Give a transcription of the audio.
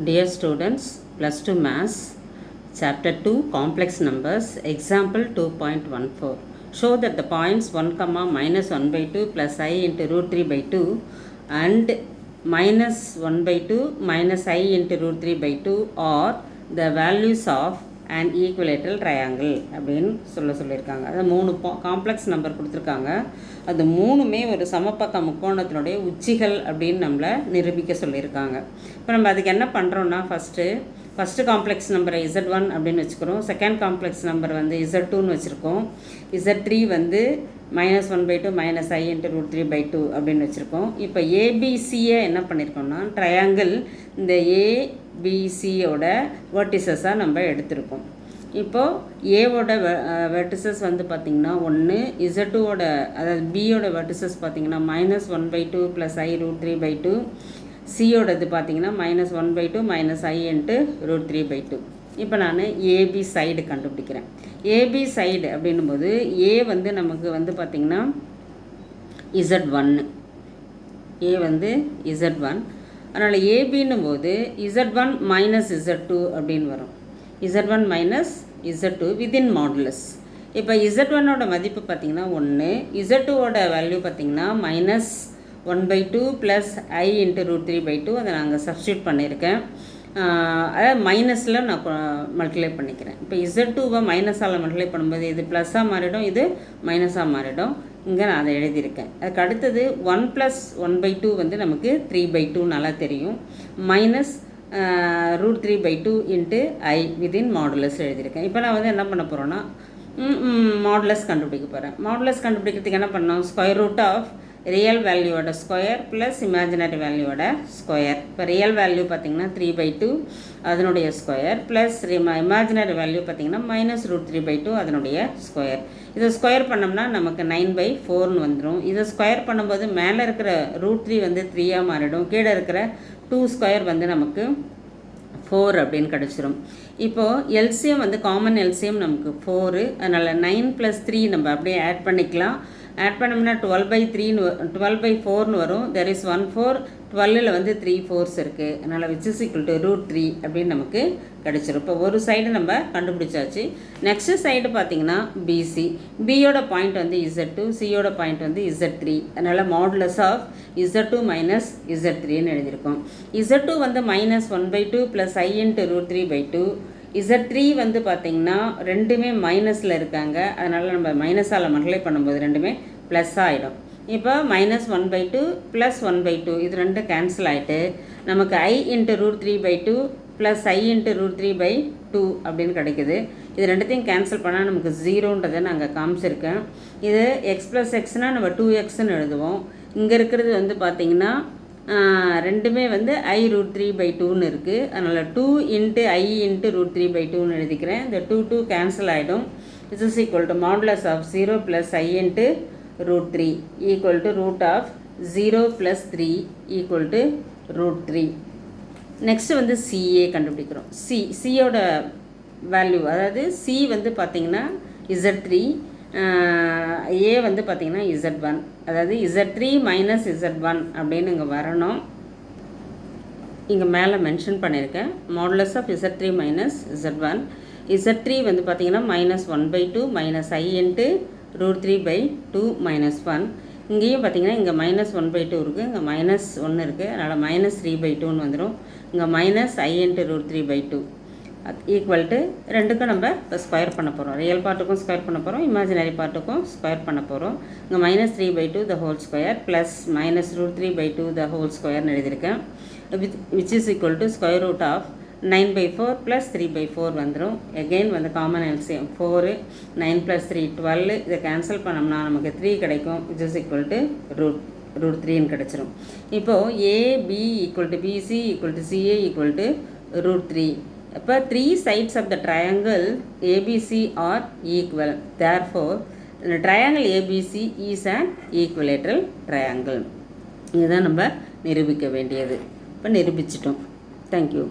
Dear students, plus 2 Maths, Chapter 2, Complex Numbers, Example 2.14. Show that the points 1, minus 1 by 2 plus I into root 3 by 2 and minus 1 by 2 minus I into root 3 by 2 are the values of an equilateral triangle அப்படின்னு சொல்லியிருக்காங்க. அது 3 complex number கொடுத்துருக்காங்க. அது மூணுமே ஒரு சமபக்க முக்கோணத்தினுடைய உச்சிகள் அப்படின்னு நம்மளை நிரூபிக்க சொல்லியிருக்காங்க. இப்போ நம்ம அதுக்கு என்ன பண்ணுறோன்னா ஃபஸ்ட்டு காம்ப்ளெக்ஸ் நம்பரை Z1 அப்படின்னு வச்சுக்கிறோம். செகண்ட் காம்ப்ளெக்ஸ் நம்பர் வந்து Z2ன்னு வச்சுருக்கோம். Z3 வந்து minus 1 by 2 minus I into root 3 by 2 அப்படின்னு வச்சுருக்கோம். இப்போ ஏபிசியை என்ன பண்ணியிருக்கோம்னா ட்ரையாங்கிள் இந்த ஏபிசியோட வெர்டிசஸாக நம்ம எடுத்திருக்கோம். இப்போது ஏவோட வெர்டிசஸ் வந்து பார்த்திங்கன்னா 1, Z2ஓட அதாவது பியோட வெர்டிசஸ் பார்த்திங்கன்னா minus 1 by 2 plus I root 3 by 2, சியோடது பார்த்திங்கன்னா minus 1 by 2 minus I into root 3 by 2. இப்போ நான் ஏபி சைடு கண்டுபிடிக்கிறேன். ஏபி சைடு அப்படின்னும்போது ஏ வந்து நமக்கு வந்து பார்த்திங்கன்னா Z1, ஏ வந்து Z1. அதனால் ஏபின்னும் போது Z1 மைனஸ் Z2 அப்படின்னு வரும். Z1 minus Z2 within modulus. இப்போ Z1ஓட மதிப்பு பார்த்திங்கன்னா 1, Z2ஓட வேல்யூ பார்த்திங்கன்னா minus 1 by 2 plus I into root 3 by 2. அதை நாங்கள் சப்ஸ்டியூட் பண்ணியிருக்கேன். அதாவது மைனஸில் நான் மல்டிப்ளை பண்ணிக்கிறேன். இப்போ Z2வை மைனஸால் மல்டிப்ளை பண்ணும்போது இது ப்ளஸ்ஸாக மாறிடும், இது மைனஸாக மாறிடும். இங்கே நான் அதை எழுதியிருக்கேன். அதுக்கு அடுத்தது 1 ப்ளஸ் 1 by 2 வந்து நமக்கு 3 by 2 நல்லா தெரியும். Minus root 3 by 2 into I within modulus எழுதியிருக்கேன். இப்போ நான் வந்து என்ன பண்ண போகிறேன்னா மாடுலஸ் கண்டுபிடிக்க போகிறேன். மாடுலஸ் கண்டுபிடிக்கிறதுக்கு என்ன பண்ணோம், ஸ்கொயர் ரூட் ஆஃப் ரியல் வேல்யூவோட ஸ்கொயர் ப்ளஸ் இமேஜினரி வேல்யூவோட ஸ்கொயர். இப்போ ரியல் வேல்யூ பார்த்திங்கன்னா 3 by 2 அதனுடைய ஸ்கொயர் ப்ளஸ் இமேஜினரி வேல்யூ பார்த்திங்கன்னா மைனஸ் ரூட் 3 by 2 அதனுடைய ஸ்கொயர். இதை ஸ்கொயர் பண்ணோம்னா நமக்கு 9 by 4ன்னு வந்துடும். இதை ஸ்கொயர் பண்ணும்போது மேலே இருக்கிற ரூட் 3 வந்து 3ஆக மாறிடும், கீழே இருக்கிற 2 ஸ்கொயர் வந்து நமக்கு 4 அப்படின்னு கிடச்சிரும். இப்போது எல்சிஎம் வந்து காமன் எல்சிஎம் நமக்கு 4, அதனால் 9 + 3 நம்ம அப்படியே ஆட் பண்ணிக்கலாம். ஆட் பண்ணோம்னா 12 by 4ன்னு வரும். தெர் இஸ் 1 4, 12ல் வந்து 3 4s இருக்குது. அதனால் which is equal to root 3 அப்படின்னு நமக்கு கிடச்சிரும். இப்போ ஒரு சைடு நம்ம கண்டுபிடிச்சாச்சு. நெக்ஸ்ட்டு சைடு பார்த்திங்கன்னா பிசி. பியோட பாயிண்ட் வந்து Z2, சியோட பாயிண்ட் வந்து Z3. அதனால் மாடுலஸ் ஆஃப் Z2 மைனஸ் Z3ன்னு எழுதியிருக்கோம். Z2 வந்து minus 1 by 2 plus I into root 3 by 2. Z3 வந்து பார்த்திங்கன்னா ரெண்டுமே மைனஸில் இருக்காங்க. அதனால் நம்ம மைனஸால் மல்டிப்ளை பண்ணும்போது ரெண்டுமே ப்ளஸ்ஸாக ஆகிடும். இப்போ மைனஸ் 1 by 2 ப்ளஸ் 1 by 2 இது ரெண்டும் கேன்சல் ஆகிட்டு நமக்கு I into root 3 by 2 plus I into root 3 by 2 அப்படின்னு கிடைக்குது. இது ரெண்டுத்தையும் கேன்சல் பண்ணால் நமக்கு 0ன்றதை நாங்கள் காமிச்சிருக்கேன். இது எக்ஸ் ப்ளஸ் எக்ஸ்னால் நம்ம 2xன்னு எழுதுவோம். இங்கே இருக்கிறது வந்து பார்த்திங்கன்னா ரெண்டுமே வந்து I ரூட் 3 by 2ன்னு இருக்குது. அதனால் 2 into I into root 3 by 2ன்னு எழுதிக்கிறேன். இந்த 2 கேன்சல் ஆகிடும். Is is equal to modulus of 0 plus I into root 3 equal to root of 0 plus 3 equal to root 3. Next வந்து சிஏ கண்டுபிடிக்கிறோம். சியோட வேல்யூ அதாவது சி வந்து பார்த்திங்கன்னா Z3, ஏ வந்து பார்த்திங்கன்னா Z1. அதாவது Z3 மைனஸ் Z1 அப்படின்னு இங்கே வரணும். இங்கே மேலே மென்ஷன் பண்ணியிருக்கேன் modulus of Z3 minus Z1. Z3 வந்து பார்த்திங்கன்னா minus 1 by 2 minus I into root 3 by 2 minus 1. இங்கேயும் பார்த்திங்கன்னா இங்கே மைனஸ் 1 by 2 இருக்குது, இங்கே மைனஸ் 1 இருக்குது. அதனால் மைனஸ் 3 by 2ன்னு வந்துடும். இங்கே minus I into root 3 by 2 equal to ரெண்டுக்கும் நம்ம இப்போ ஸ்கொயர் பண்ண போகிறோம். ரியல் பார்ட்டுக்கும் ஸ்கொயர் பண்ண போகிறோம், இமேஜினரி பார்ட்டுக்கும் ஸ்கொயர் பண்ண போகிறோம். இங்கே minus 3 by 2 the whole square plus minus root 3 by 2 the whole ஸ்கொயர்னு எழுதியிருக்கேன். Which is equal to square root of 9 by 4 plus 3 by 4 வந்துடும். எகெயின் வந்து காமன் எல்சிஎம் 4, 9 + 3 12. இதை கேன்சல் பண்ணோம்னா நமக்கு 3 கிடைக்கும். Which is equal to root 3ன்னு கிடச்சிரும். இப்போது AB equal to BC equal to CA equal to root 3. இப்போ 3 sides of the triangle ABC are equal. Therefore, the triangle ABC is an equilateral triangle. இதுதான் நம்ம நிரூபிக்க வேண்டியது. இப்போ நிரூபிச்சிட்டோம். Thank you.